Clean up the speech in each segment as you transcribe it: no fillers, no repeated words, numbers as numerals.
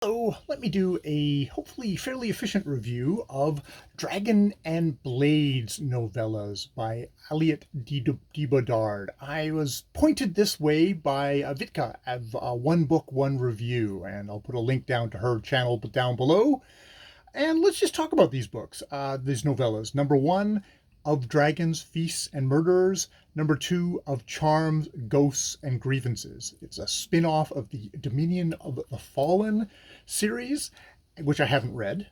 So let me do a hopefully fairly efficient review of Drgn and Blds novellas by Aliette de Bodard. I was pointed this way by Vitka of One Book, One Review, and I'll put a link down to her channel down below. And let's just talk about these books, these novellas. Number one, Of Dragons, Feasts, and Murderers. Number two, Of Charms, Ghosts, and Grievances. It's a spin-off of the Dominion of the Fallen series, which I haven't read.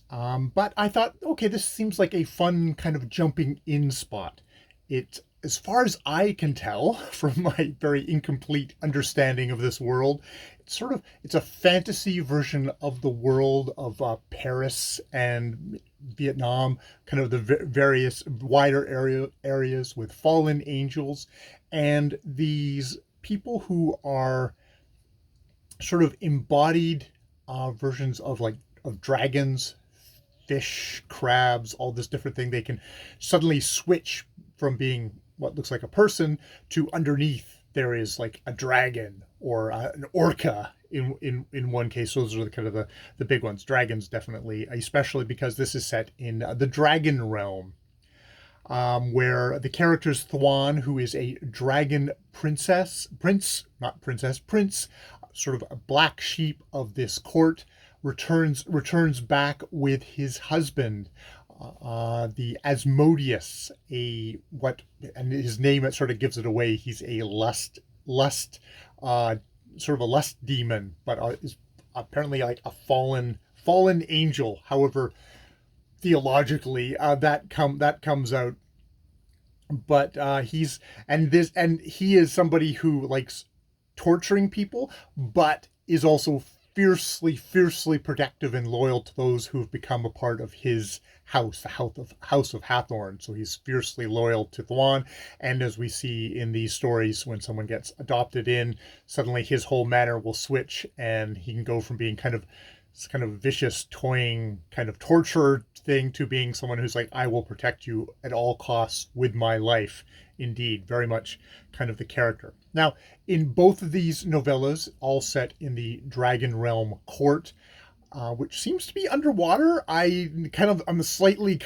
But I thought, okay, this seems like a fun kind of jumping in spot. It, as far as I can tell from my very incomplete understanding of this world, it's a fantasy version of the world of Paris and Vietnam, kind of the various wider areas with fallen angels and these people who are sort of embodied versions of dragons, fish, crabs, all this different thing. They can suddenly switch from being what looks like a person to underneath there is like a dragon or an orca in one case. Those are the big ones. Dragons definitely, especially because this is set in the Drgn realm, where the character's Thwan, who is a dragon prince, sort of a black sheep of this court, returns back with his husband, the Asmodeus, and his name, it sort of gives it away. He's a sort of a lust demon, but is apparently like a fallen angel. However, theologically, that comes out. But he is somebody who likes torturing people, but is also fiercely protective and loyal to those who have become a part of his house, the House of Hathorn. So he's fiercely loyal to Thwan. And as we see in these stories, when someone gets adopted in, suddenly his whole manner will switch, and he can go from being kind of vicious, toying, kind of torture thing to being someone who's like, I will protect you at all costs with my life. Indeed, very much kind of the character. Now, in both of these novellas, all set in the Drgn realm court, which seems to be underwater. I'm slightly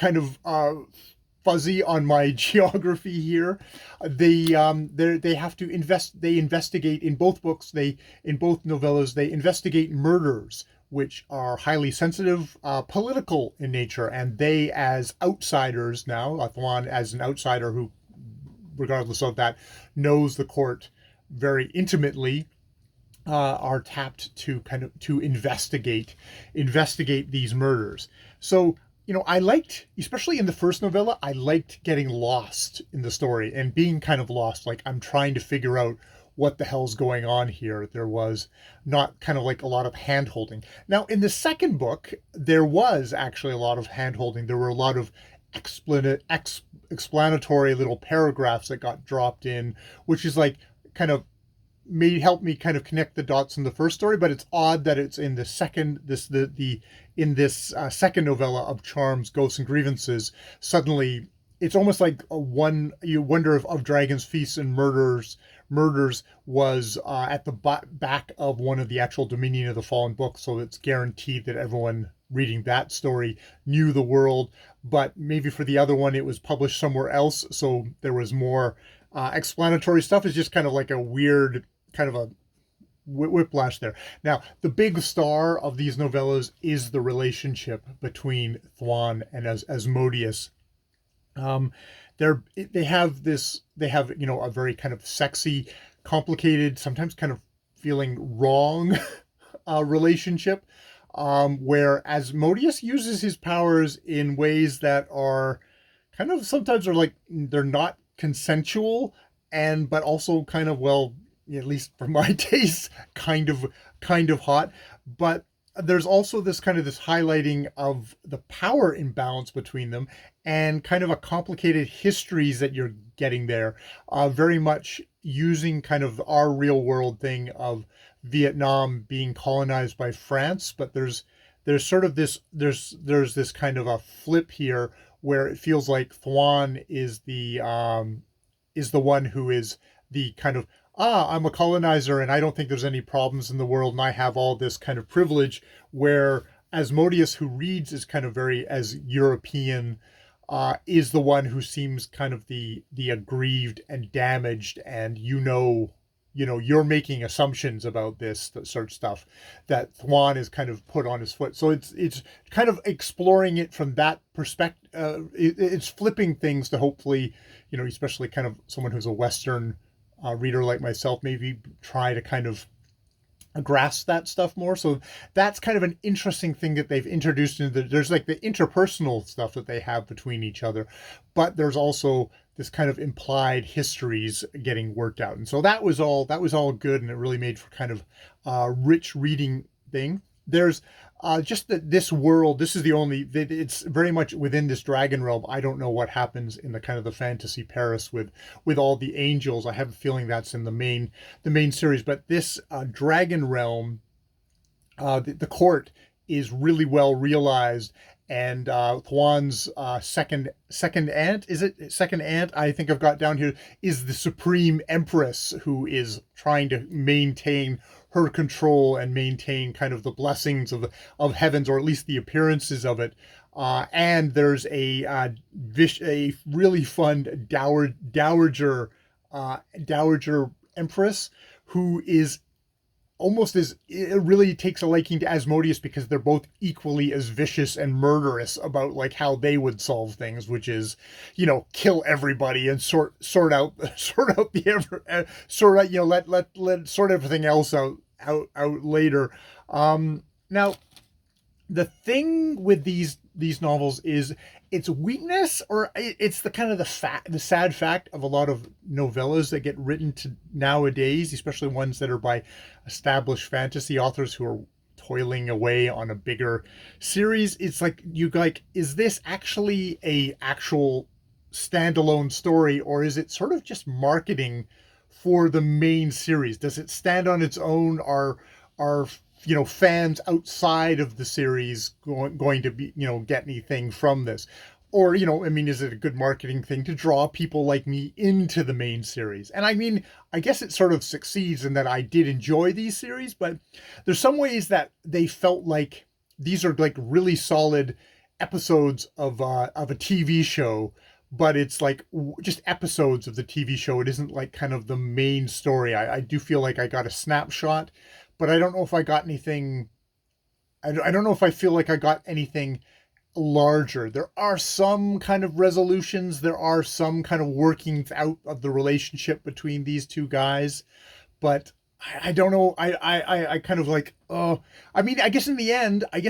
fuzzy on my geography here. They have to investigate in both books. In both novellas they investigate murders which are highly sensitive, political in nature, and they, as outsiders now, Thwan as an outsider who, regardless of that, knows the court very intimately, are tapped to investigate these murders. So, I liked, especially in the first novella, I liked getting lost in the story and being kind of lost. Like, I'm trying to figure out what the hell's going on here. There was not kind of like a lot of hand holding. Now, in the second book, there was actually a lot of hand holding. There were a lot of explanatory little paragraphs that got dropped in, which is like kind of help me kind of connect the dots in the first story. But it's odd that it's in the second second novella of Charms, Ghosts, and Grievances. Suddenly, it's almost like you wonder if Of Dragons, Feasts, and Murders was at the back of one of the actual Dominion of the Fallen books, so it's guaranteed that everyone reading that story knew the world. But maybe for the other one, it was published somewhere else, so there was more explanatory stuff. It's just kind of like a weird kind of a whiplash there. Now, the big star of these novellas is the relationship between Thwan and Asmodeus. They have a very kind of sexy, complicated, sometimes kind of feeling wrong relationship, where Asmodeus uses his powers in ways that are kind of sometimes are like they're not consensual, but also kind of, well, at least for my taste, kind of hot. But there's also this highlighting of the power imbalance between them, and kind of a complicated histories that you're getting there, very much using kind of our real world thing of Vietnam being colonized by France. But there's this kind of a flip here where it feels like Thwan is the one who is the kind of I'm a colonizer and I don't think there's any problems in the world and I have all this kind of privilege, where Asmodeus, who reads is kind of very as European, is the one who seems kind of the aggrieved and damaged, and you're making assumptions about this sort of stuff that Thwan is kind of put on his foot. So it's kind of exploring it from that perspective. It's flipping things to hopefully, especially kind of someone who's a Western reader like myself, maybe try to kind of grasp that stuff more. So that's kind of an interesting thing that they've introduced into there's like the interpersonal stuff that they have between each other, but there's also this kind of implied histories getting worked out. And so that was all good, and it really made for kind of rich reading thing. There's just that this world, this is the only, it's very much within this dragon realm. I don't know what happens in the kind of the fantasy Paris with all the angels. I have a feeling that's in the main series, but this dragon realm, the court is really well realized, and Thwan's second aunt, is it second aunt? I think I've got down here, is the supreme empress, who is trying to maintain her control and maintain kind of the blessings of heavens, or at least the appearances of it. And there's a really fun dowager empress, who is almost as, it really takes a liking to Asmodeus, because they're both equally as vicious and murderous about like how they would solve things, which is, kill everybody and sort out sort out sort out, let sort everything else out later. Now the thing with these novels is its weakness, or it's the kind of the sad fact of a lot of novellas that get written to nowadays, especially ones that are by established fantasy authors who are toiling away on a bigger series. It's like, is this actually a actual standalone story, or is it sort of just marketing for the main series? Does it stand on its own? Are fans outside of the series going to be, get anything from this? Or, is it a good marketing thing to draw people like me into the main series? And I guess it sort of succeeds in that I did enjoy these series, but there's some ways that they felt like these are like really solid episodes of a TV show, but it's like just episodes of the TV show. It isn't like kind of the main story. I do feel like I got a snapshot, but I don't know if I got anything. I don't know if I feel like I got anything larger. There are some kind of resolutions. There are some kind of workings out of the relationship between these two guys, but I don't know. I kind of like, I guess in the end, I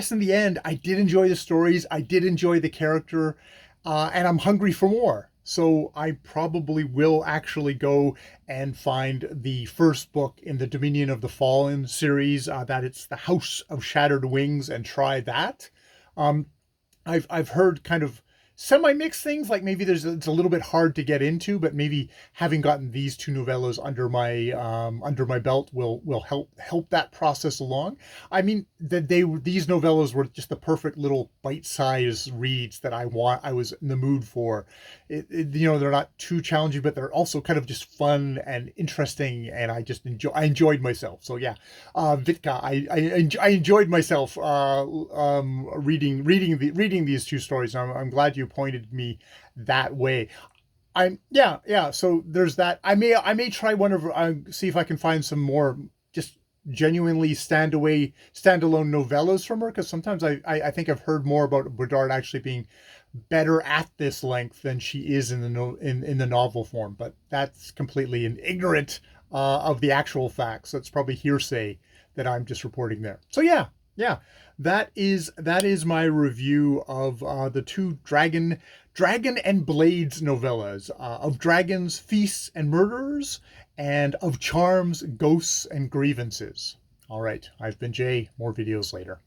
did enjoy the stories. I did enjoy the character, and I'm hungry for more. So I probably will actually go and find the first book in the Dominion of the Fallen series, that it's the House of Shattered Wings, and try that. I've heard kind of semi-mixed things, like maybe it's a little bit hard to get into, but maybe having gotten these two novellas under my belt will help that process along. These novellas were just the perfect little bite-sized reads that I was in the mood for. They're not too challenging, but they're also kind of just fun and interesting, and I enjoyed myself. So yeah, Vitka, I enjoyed myself reading these two stories. I'm glad you pointed me that way. Yeah. So there's that. I may try one of see if I can find some more just genuinely standalone novellas from her, because sometimes I think I've heard more about Bedard actually being better at this length than she is in the novel form. But that's completely ignorant of the actual facts. That's probably hearsay that I'm just reporting there. So yeah. That is my review of the two Drgn and Blds novellas, of Dragons, Feasts, and Murderers, and of Charms, Ghosts, and Grievances. All right, I've been Jay. More videos later.